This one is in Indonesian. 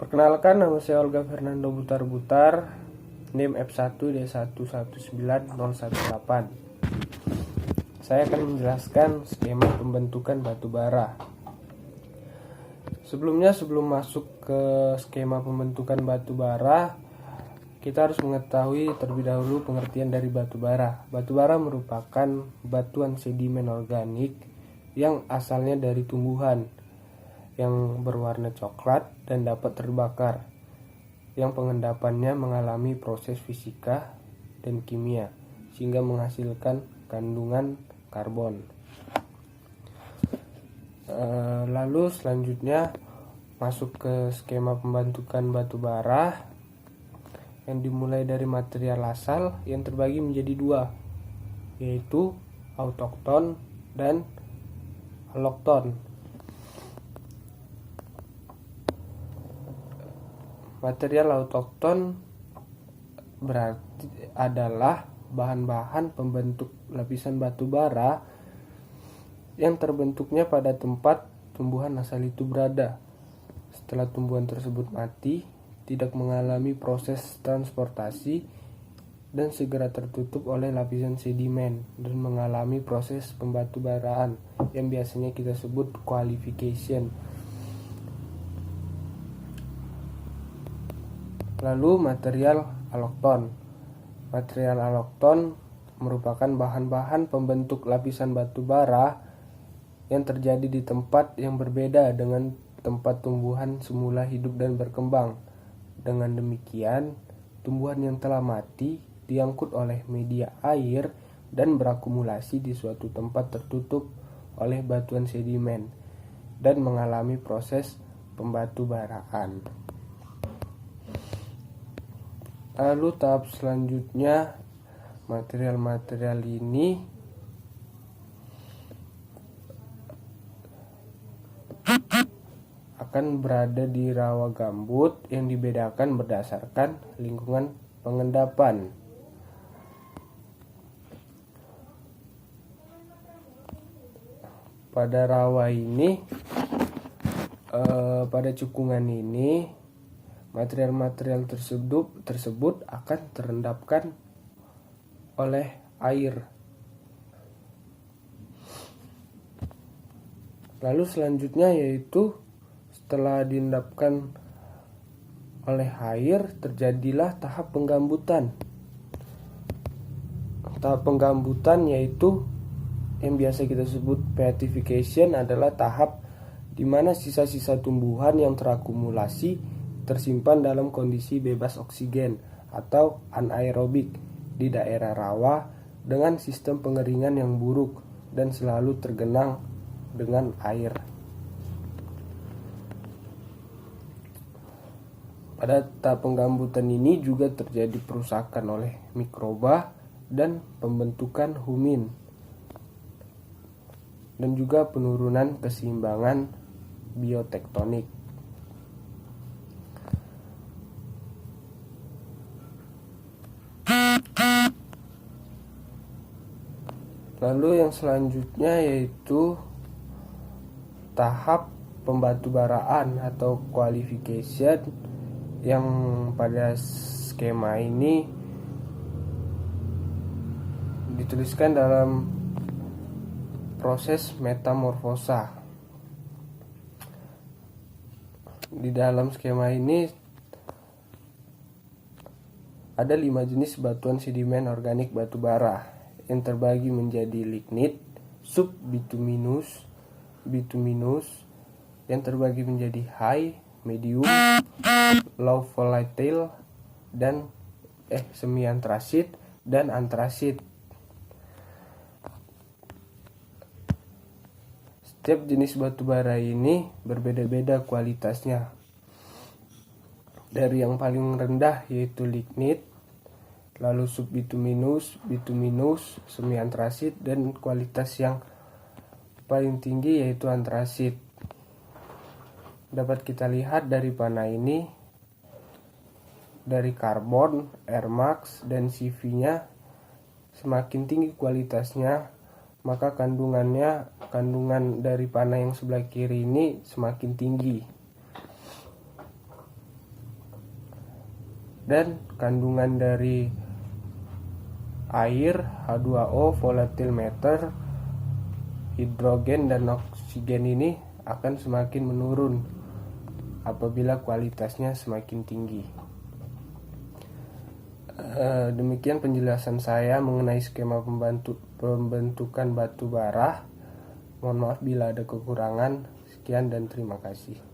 Perkenalkan, nama saya Olga Fernando Butar-Butar, NIM F1D119018. Saya akan menjelaskan skema pembentukan batu bara. Sebelum masuk ke skema pembentukan batu bara, kita harus mengetahui terlebih dahulu pengertian dari batu bara. Batu bara merupakan batuan sedimen organik yang asalnya dari tumbuhan yang berwarna coklat dan dapat terbakar, yang pengendapannya mengalami proses fisika dan kimia sehingga menghasilkan kandungan karbon. Lalu selanjutnya masuk ke skema pembentukan batu bara yang dimulai dari material asal yang terbagi menjadi dua, yaitu autokton dan alokton. Material autokton berarti adalah bahan-bahan pembentuk lapisan batu bara yang terbentuknya pada tempat tumbuhan asal itu berada. Setelah tumbuhan tersebut mati, tidak mengalami proses transportasi dan segera tertutup oleh lapisan sedimen dan mengalami proses pembatubaraan yang biasanya kita sebut qualification. Lalu material alokton. Material alokton merupakan bahan-bahan pembentuk lapisan batu bara yang terjadi di tempat yang berbeda dengan tempat tumbuhan semula hidup dan berkembang. Dengan demikian, tumbuhan yang telah mati diangkut oleh media air dan berakumulasi di suatu tempat tertutup oleh batuan sedimen dan mengalami proses pembatubaraan. Lalu tahap selanjutnya, material-material ini akan berada di rawa gambut yang dibedakan berdasarkan lingkungan pengendapan. Pada rawa ini, pada cekungan ini, material-material tersebut akan terendapkan oleh air. Lalu selanjutnya yaitu setelah diendapkan oleh air, terjadilah tahap penggambutan. Tahap penggambutan yaitu yang biasa kita sebut petrification adalah tahap di mana sisa-sisa tumbuhan yang terakumulasi tersimpan dalam kondisi bebas oksigen atau anaerobik di daerah rawa dengan sistem pengeringan yang buruk dan selalu tergenang dengan air. Pada tahap penggambutan ini juga terjadi perusakan oleh mikroba dan pembentukan humin dan juga penurunan keseimbangan biotektonik. Lalu yang selanjutnya yaitu tahap pembatubaraan atau qualification yang pada skema ini dituliskan dalam proses metamorfosa. Di dalam skema ini ada 5 jenis batuan sedimen organik batu bara yang terbagi menjadi lignit, subbituminous, bituminous yang terbagi menjadi high, medium, low volatile dan semi antrasit dan antrasit. Setiap jenis batu bara ini berbeda-beda kualitasnya. Dari yang paling rendah yaitu lignit, lalu subbituminous, bituminous, semi antrasit dan kualitas yang paling tinggi yaitu antrasit. Dapat kita lihat dari panah ini, dari karbon, air max dan CV-nya semakin tinggi kualitasnya, maka kandungan dari panah yang sebelah kiri ini semakin tinggi. dan kandungan dari air, H2O, volatil matter, hidrogen dan oksigen ini akan semakin menurun apabila kualitasnya semakin tinggi. Demikian penjelasan saya mengenai skema pembentukan batu bara. Mohon maaf bila ada kekurangan. Sekian dan terima kasih.